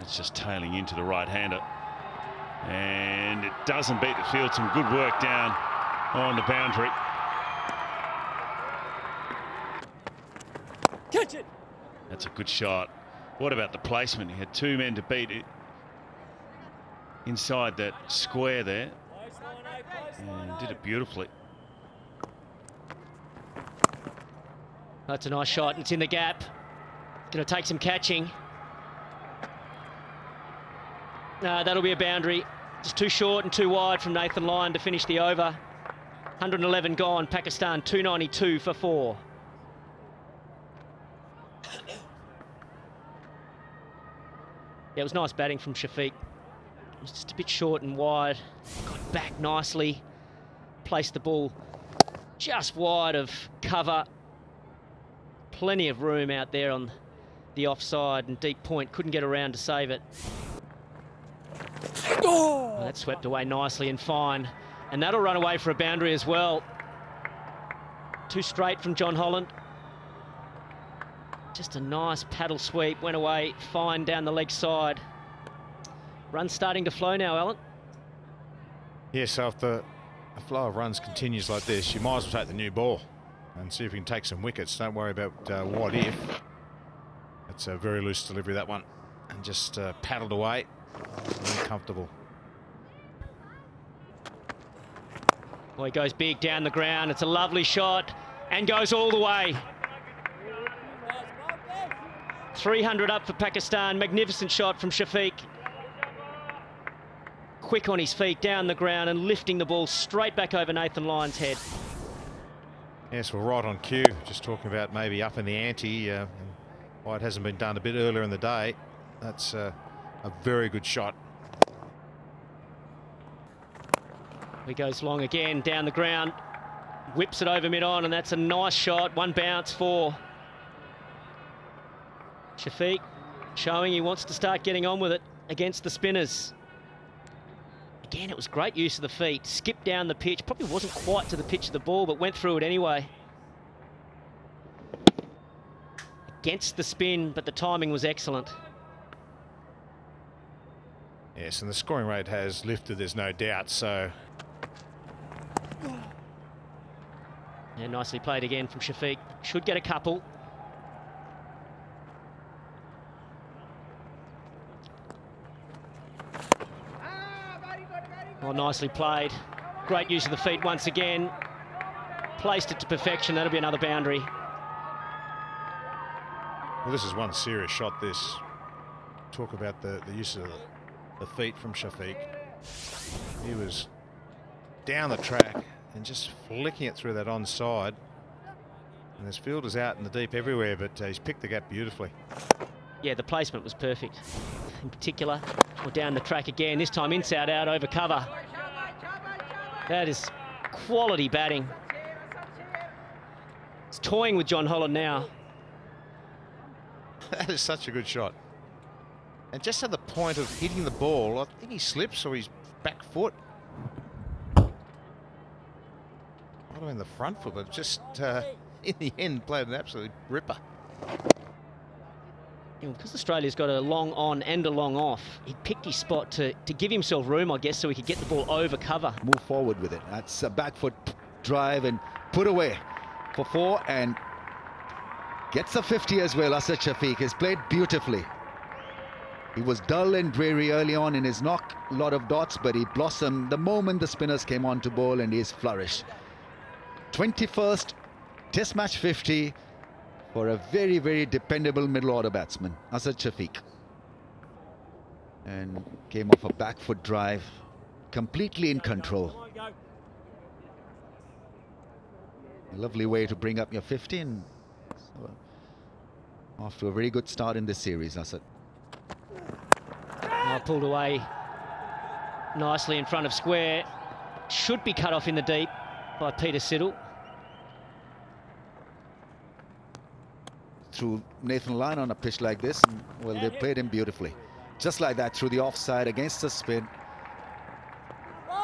It's just tailing into the right-hander. And it doesn't beat the field. Some good work down on the boundary. Catch it! That's a good shot. What about the placement? He had two men to beat it inside that square there. And did it beautifully. That's a nice shot. It's in the gap. Going to take some catching. No, that'll be a boundary. Just too short and too wide from Nathan Lyon to finish the over. 111 gone. Pakistan 292 for 4. Yeah, it was nice batting from Shafiq. It was just a bit short and wide. Got back nicely. Placed the ball just wide of cover. Plenty of room out there on the offside and deep point. Couldn't get around to save it. Oh, that swept away nicely and fine. And that'll run away for a boundary as well. Too straight from John Holland. Just a nice paddle sweep. Went away fine down the leg side. Run starting to flow now, Alan. Yeah, so if the flow of runs continues like this, you might as well take the new ball and see if you can take some wickets. Don't worry about what if. It's a very loose delivery, that one. And just paddled away. Very comfortable. Well, he goes big down the ground. It's a lovely shot and goes all the way. 300 up for Pakistan. Magnificent shot from Shafiq. Quick on his feet, down the ground and lifting the ball straight back over Nathan Lyon's head. Yes, well, right on cue. Just talking about maybe up in the ante. And why it hasn't been done a bit earlier in the day. That's a very good shot. He goes long again, down the ground. Whips it over mid-on, and that's a nice shot. One bounce for Shafiq, showing he wants to start getting on with it against the spinners. Again, it was great use of the feet. Skipped down the pitch. Probably wasn't quite to the pitch of the ball, but went through it anyway. Against the spin, but the timing was excellent. Yes, and the scoring rate has lifted, there's no doubt, so... Yeah, nicely played again from Shafiq. Should get a couple. Oh, nicely played. Great use of the feet once again. Placed it to perfection. That'll be another boundary. Well, this is one serious shot, this. Talk about the use of the feet from Shafiq. He was down the track and just flicking it through that onside. And his fielder's out in the deep everywhere, but he's picked the gap beautifully. Yeah, the placement was perfect. In particular, or down the track again, this time inside out over cover. That is quality batting. It's toying with John Holland now. That is such a good shot. And just at the point of hitting the ball, I think he slips or his back foot. Might have been the front foot, but just in the end played an absolute ripper. Yeah, because Australia's got a long on and a long off, he picked his spot to give himself room, I guess, so he could get the ball over cover. Move forward with it. That's a back foot drive and put away for 4 and gets a 50 as well. Asad Shafiq has played beautifully. He was dull and dreary early on in his knock, a lot of dots, but he blossomed the moment the spinners came on to bowl, and he's flourished. 21st Test match 50 for a very, very dependable middle order batsman, Asad Shafiq. And came off a back foot drive, completely in control. A lovely way to bring up your 50, and so off to a very good start in this series, Asad. Oh, pulled away nicely in front of square. Should be cut off in the deep by Peter Siddle. Through Nathan Lyon on a pitch like this, and, well, they played him beautifully. Just like that, through the offside against the spin.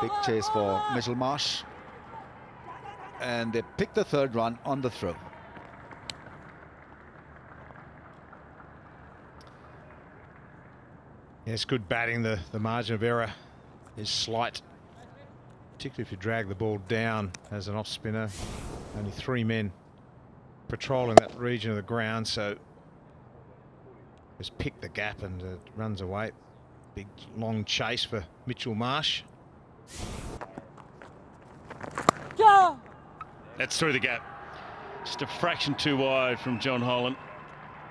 Big chase for Mitchell Marsh. And they picked the third run on the throw. Yeah, it's good batting. The margin of error is slight, particularly if you drag the ball down as an off spinner. Only 3 men patrolling that region of the ground, so just pick the gap and it runs away. Big long chase for Mitchell Marsh. Yeah. That's through the gap. Just a fraction too wide from John Holland.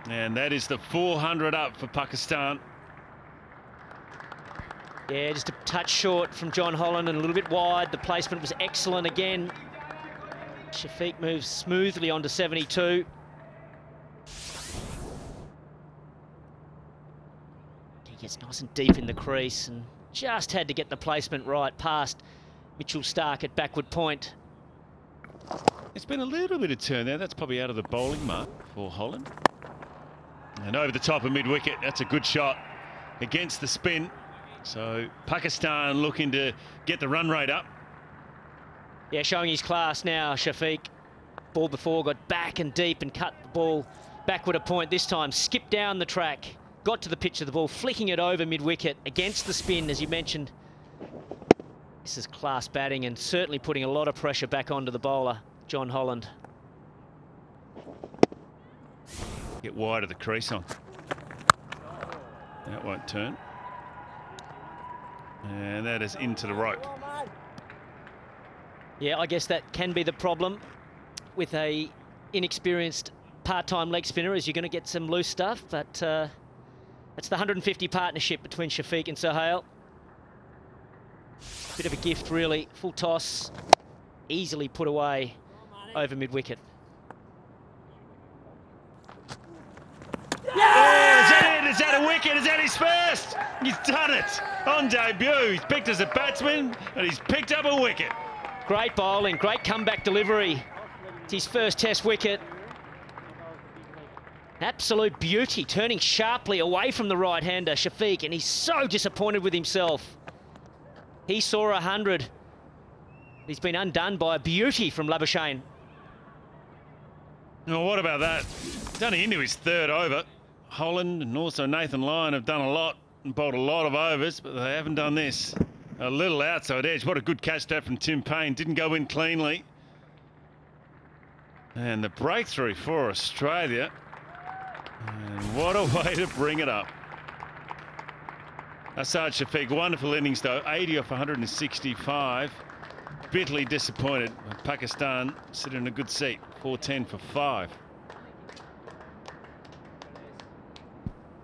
And that is the 400 up for Pakistan. Yeah, just a touch short from John Holland and a little bit wide. The placement was excellent again. Shafiq moves smoothly onto 72. He gets nice and deep in the crease and just had to get the placement right past Mitchell Stark at backward point. It's been a little bit of turn there. That's probably out of the bowling mark for Holland. And over the top of mid-wicket, that's a good shot against the spin. So Pakistan looking to get the run rate up. Yeah, showing his class now, Shafiq. Ball before, got back and deep and cut the ball backward a point. This time, skipped down the track, got to the pitch of the ball, flicking it over mid-wicket against the spin, as you mentioned. This is class batting and certainly putting a lot of pressure back onto the bowler, John Holland. Get wide of the crease on. That won't turn. And that is into the rope. Yeah, I guess that can be the problem with a inexperienced part-time leg spinner, is you're going to get some loose stuff, but that's the 150 partnership between Shafiq and Sohail. Bit of a gift, really. Full toss, easily put away over mid-wicket. Yeah! Oh, is that it? Is that a wicket? Is that his first? He's done it on debut. He's picked as a batsman and he's picked up a wicket. Great bowling, great comeback delivery. It's his first test wicket. Absolute beauty, turning sharply away from the right-hander, Shafiq, and he's so disappointed with himself. He saw 100. He's been undone by a beauty from Labuschagne. Oh, what about that? He's only into his 3rd over. Holland and also Nathan Lyon have done a lot and bowled a lot of overs, but they haven't done this. A little outside edge. What a good catch that from Tim Payne. Didn't go in cleanly. And the breakthrough for Australia. And what a way to bring it up. Asad Shafiq, wonderful innings though. 80 off 165. Bitterly disappointed. Pakistan sit in a good seat. 410 for 5.